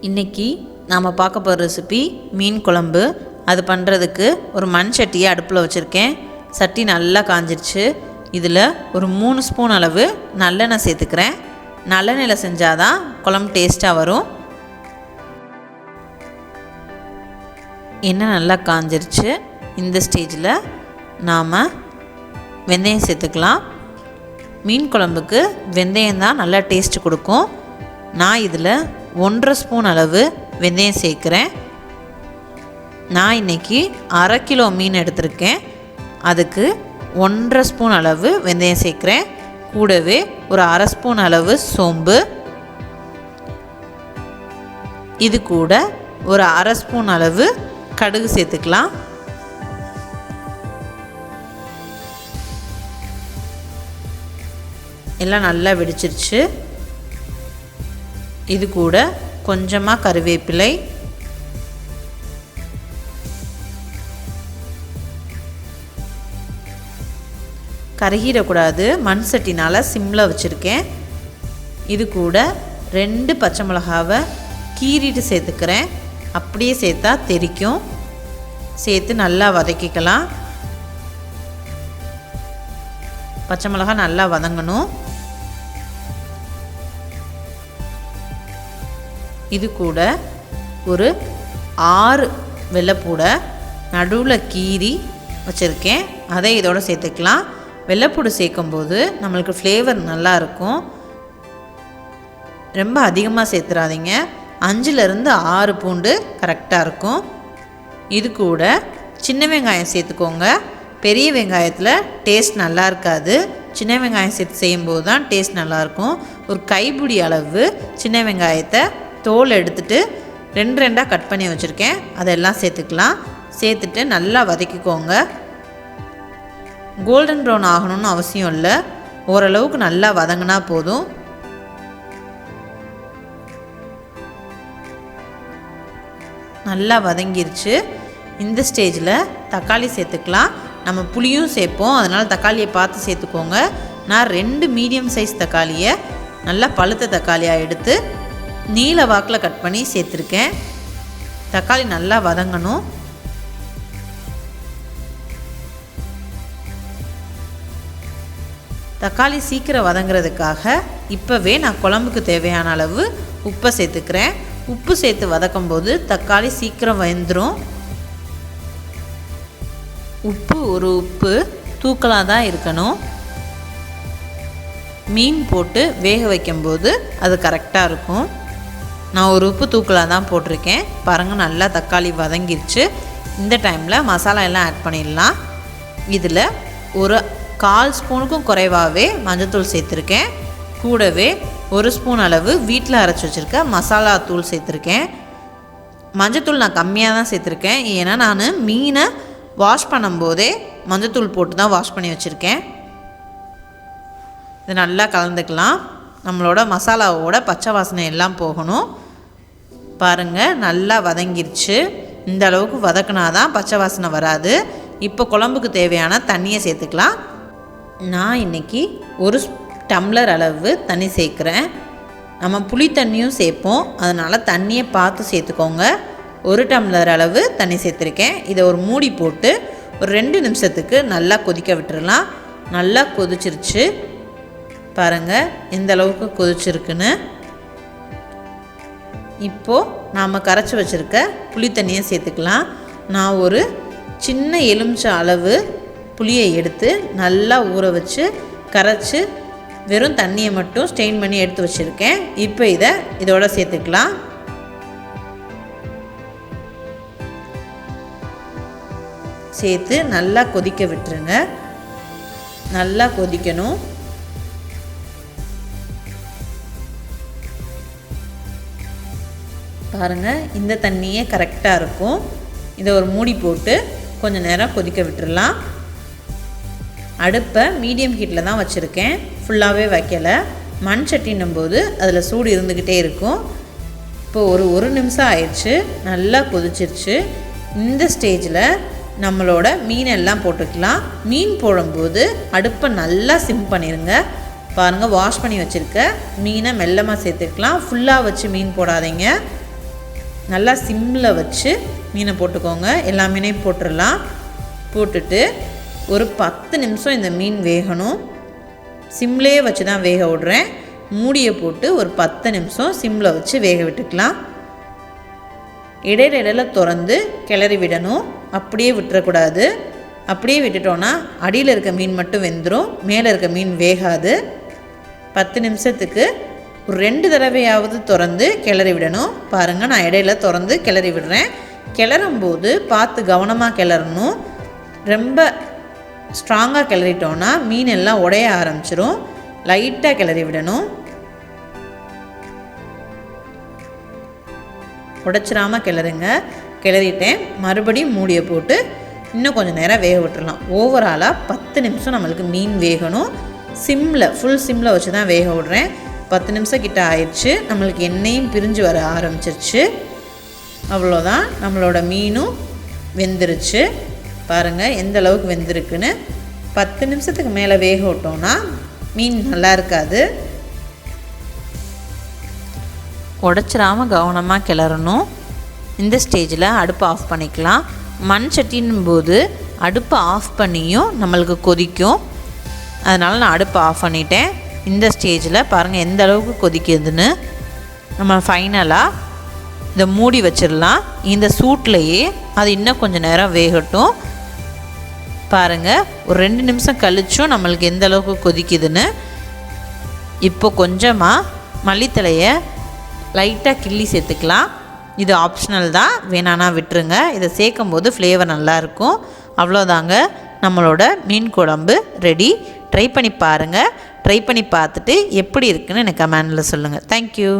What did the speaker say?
இன்றைக்கி நாம் பார்க்க போகிற ரெசிபி மீன் குழம்பு. அது பண்ணுறதுக்கு ஒரு மண் சட்டியை அடுப்பில் வச்சுருக்கேன். சட்டி நல்லா காஞ்சிருச்சு. இதில் ஒரு 3 ஸ்பூன் அளவு நல்லெண்ணெய் சேர்த்துக்கிறேன். நல்லெண்ணெயில் செஞ்சால் தான் குழம்பு டேஸ்ட்டாக வரும். எண்ணெய் நல்லா காஞ்சிருச்சு. இந்த ஸ்டேஜில் நாம் வெந்தயம் சேர்த்துக்கலாம். மீன் குழம்புக்கு வெந்தயம் தான் நல்லா டேஸ்ட்டு கொடுக்கும். நான் இதில் 1.5 ஸ்பூன் அளவு வெந்தயம் சேர்க்குறேன். நான் இன்றைக்கி 1/2 கிலோ மீன் எடுத்திருக்கேன். அதுக்கு 1.5 ஸ்பூன் அளவு வெந்தயம் சேர்க்குறேன். கூடவே ஒரு 1/2 ஸ்பூன் அளவு சோம்பு, இது கூட ஒரு 1/2 ஸ்பூன் அளவு கடுகு சேர்த்துக்கலாம். எல்லாம் நல்லா வெடிச்சிருச்சு. இது கூட கொஞ்சமாக கருவேப்பிலை, கருகிடக்கூடாது, மண் சட்டினால் சிம்மில் வச்சுருக்கேன். இது கூட 2 பச்சை மிளகாவை கீறிட்டு சேர்த்துக்கிறேன். அப்படியே சேர்த்தா தெறிக்கும். சேர்த்து நல்லா வதக்கிக்கலாம். பச்சை மிளகா நல்லா வதங்கணும். இது கூட ஒரு 6 வெள்ளைப்பூடை நடுவில் கீறி வச்சுருக்கேன். அதை இதோடு சேர்த்துக்கலாம். வெள்ளைப்பூடு சேர்க்கும்போது நம்மளுக்கு ஃப்ளேவர் நல்லாயிருக்கும். ரொம்ப அதிகமாக சேர்த்துறாதீங்க. 5லேருந்து 6 பூண்டு கரெக்டாக இருக்கும். இது கூட சின்ன வெங்காயம் சேர்த்துக்கோங்க. பெரிய வெங்காயத்தில் டேஸ்ட் நல்லா இருக்காது. சின்ன வெங்காயம் சேர்த்து செய்யும்போது தான் டேஸ்ட் நல்லாயிருக்கும். ஒரு கைப்பிடி அளவு சின்ன வெங்காயத்தை தோல் எடுத்துட்டு 2 கட் பண்ணி வச்சுருக்கேன். அதெல்லாம் சேர்த்துக்கலாம். சேர்த்துட்டு நல்லா வதக்கிக்கோங்க. கோல்டன் ப்ரௌன் ஆகணும்னு அவசியம் இல்லை. ஓரளவுக்கு நல்லா வதங்கினா போதும். நல்லா வதங்கிருச்சு. இந்த ஸ்டேஜில் தக்காளி சேர்த்துக்கலாம். நம்ம புளியும் சேர்ப்போம், அதனால் தக்காளியை பார்த்து சேர்த்துக்கோங்க. நான் 2 மீடியம் சைஸ் தக்காளியை நல்லா பழுத்த தக்காளியாக எடுத்து நீல வாக்கில் கட் பண்ணி சேர்த்துருக்கேன். தக்காளி நல்லா வதங்கணும். தக்காளி சீக்கிரம் வதங்கிறதுக்காக இப்போவே நான் குழம்புக்கு தேவையான அளவு உப்பை சேர்த்துக்கிறேன். உப்பு சேர்த்து வதக்கும் போது தக்காளி சீக்கிரம் வெந்துடும். உப்பு தூக்கலாக தான் இருக்கணும். மீன் போட்டு வேக வைக்கும்போது அது கரெக்டாக இருக்கும். நான் ஒரு உப்பு தூக்கலாக தான் போட்டிருக்கேன். பாருங்கள், நல்லா தக்காளி வதங்கிருச்சு. இந்த டைமில் மசாலா எல்லாம் ஆட் பண்ணிடலாம். இதில் ஒரு 1/4 ஸ்பூனுக்கும் குறைவாகவே மஞ்சள்தூள் சேர்த்துருக்கேன். கூடவே 1 ஸ்பூன் அளவு வீட்டில் அரைச்சி வச்சுருக்க மசாலா தூள் சேர்த்துருக்கேன். மஞ்சள்தூள் நான் கம்மியாக தான் சேர்த்துருக்கேன். ஏன்னா நான் மீனை வாஷ் பண்ணும்போதே மஞ்சள்தூள் போட்டு தான் வாஷ் பண்ணி வச்சுருக்கேன். இது நல்லா கலந்துக்கலாம். நம்மளோட மசாலாவோட பச்சை வாசனை எல்லாம் போகணும். பாருங்கள், நல்லா வதங்கிருச்சு. இந்த அளவுக்கு வதக்கினா தான் பச்சை வாசனை வராது. இப்போ குழம்புக்கு தேவையான தண்ணியை சேர்த்துக்கலாம். நான் இன்றைக்கி 1 டம்ளர் அளவு தண்ணி சேர்க்குறேன். நம்ம புளி தண்ணியும் சேர்ப்போம், அதனால் தண்ணியை பார்த்து சேர்த்துக்கோங்க. 1 டம்ளர் அளவு தண்ணி சேர்த்துருக்கேன். இதை ஒரு மூடி போட்டு ஒரு 2 நிமிஷத்துக்கு நல்லா கொதிக்க விட்டுறலாம். நல்லா கொதிச்சிருச்சு. பாருங்கள் எந்த அளவுக்கு கொதிச்சிருக்குன்னு. இப்போது நாம் கரைச்சி வச்சுருக்க புளி தண்ணியை சேர்த்துக்கலாம். நான் ஒரு சின்ன எலுமிச்சை அளவு புளியை எடுத்து நல்லா ஊற வச்சு கரைச்சி வெறும் தண்ணியை மட்டும் ஸ்டெயின் பண்ணி எடுத்து வச்சுருக்கேன். இப்போ இதோட சேர்த்துக்கலாம். சேர்த்து நல்லா கொதிக்க விட்டுருங்க. நல்லா கொதிக்கணும். பாருங்கள், இந்த தண்ணியே கரெக்டாக இருக்கும். இதை ஒரு மூடி போட்டு கொஞ்சம் நேரம் கொதிக்க விட்டுடலாம். அடுப்பை மீடியம் ஹீட்டில் தான் வச்சுருக்கேன், ஃபுல்லாகவே வைக்கலை. மண் சட்டின்னும் போது அதில் சூடு இருந்துக்கிட்டே இருக்கும். இப்போ ஒரு நிமிஷம் ஆயிடுச்சு. நல்லா கொதிச்சிருச்சு. இந்த ஸ்டேஜில் நம்மளோட மீனெல்லாம் போட்டுக்கலாம். மீன் போடும்போது அடுப்பை நல்லா சிம் பண்ணிடுங்க. பாருங்கள், வாஷ் பண்ணி வச்சுருக்க மீனை மெல்லமாக சேர்த்துக்கலாம். ஃபுல்லாக வச்சு மீன் போடாதீங்க. நல்லா சிம்மில் வச்சு மீனை போட்டுக்கோங்க. எல்லா மீனையும் போட்டுடலாம். போட்டுட்டு ஒரு 10 நிமிஷம் இந்த மீன் வேகணும். சிம்லேயே வச்சு தான் வேக விடுறேன். மூடியை போட்டு ஒரு 10 நிமிஷம் சிம்மில் வச்சு வேக விட்டுக்கலாம். இடையில திறந்து கிளறி விடணும். அப்படியே விட்டுறக்கூடாது. அப்படியே விட்டுட்டோன்னா அடியில் இருக்க மீன் மட்டும் வெந்துடும், மேலே இருக்க மீன் வேகாது. 10 நிமிஷத்துக்கு ஒரு 2 தடவையாவது திறந்து கிளறி விடணும். பாருங்கள், நான் இடையில திறந்து கிளறி விடுறேன். கிளறும்போது பார்த்து கவனமாக கிளறணும். ரொம்ப ஸ்ட்ராங்காக கிளறிட்டோன்னா மீன் எல்லாம் உடைய ஆரம்பிச்சிரும். லைட்டாக கிளறி விடணும். உடைச்சிடாமல் கிளறுங்க. கிளறிட்டேன். மறுபடியும் மூடியை போட்டு இன்னும் கொஞ்சம் நேரம் வேக விட்டுடலாம். ஓவராலாக 10 நிமிஷம் நம்மளுக்கு மீன் வேகணும். சிம்மில், ஃபுல் சிம்மில் வச்சு தான் வேக விடுறேன். 10 நிமிஷம் கிட்ட ஆயிடுச்சு. நம்மளுக்கு எண்ணெயும் பிரிஞ்சு வர ஆரம்பிச்சிருச்சு. அவ்வளோதான், நம்மளோட மீனும் வெந்துருச்சு. பாருங்கள் எந்த அளவுக்கு வெந்திருக்குன்னு. 10 நிமிஷத்துக்கு மேலே வேக விட்டோன்னா மீன் நல்லா இருக்காது. உடைச்சிடாமல் கவனமாக கிளறணும். இந்த ஸ்டேஜில் அடுப்பை ஆஃப் பண்ணிக்கலாம். மண் சட்டின்னும் போது அடுப்பை ஆஃப் பண்ணியும் நம்மளுக்கு கொதிக்கும். அதனால் நான் அடுப்பை ஆஃப் பண்ணிட்டேன். இந்த ஸ்டேஜில் பாருங்கள் எந்த அளவுக்கு கொதிக்குதுன்னு. நம்ம ஃபைனலாக இதை மூடி வச்சிடலாம். இந்த சூட்லேயே அது இன்னும் கொஞ்சம் நேரம் வேகட்டும். பாருங்கள், ஒரு 2 நிமிஷம் கழிச்சும் நம்மளுக்கு எந்த அளவுக்கு கொதிக்குதுன்னு. இப்போ கொஞ்சமாக மல்லித்தலையை லைட்டாக கிள்ளி சேர்த்துக்கலாம். இது ஆப்ஷனல் தான், வேணான்னா விட்டுருங்க. இதை சேர்க்கும் போது ஃப்ளேவர் நல்லாயிருக்கும். அவ்வளோதாங்க, நம்மளோட மீன் குழம்பு ரெடி. ட்ரை பண்ணி பாருங்கள். ட்ரை பண்ணி பார்த்துட்டு எப்படி இருக்குன்னு எனக்கு கமெண்டில் சொல்லுங்கள். தேங்க்யூ.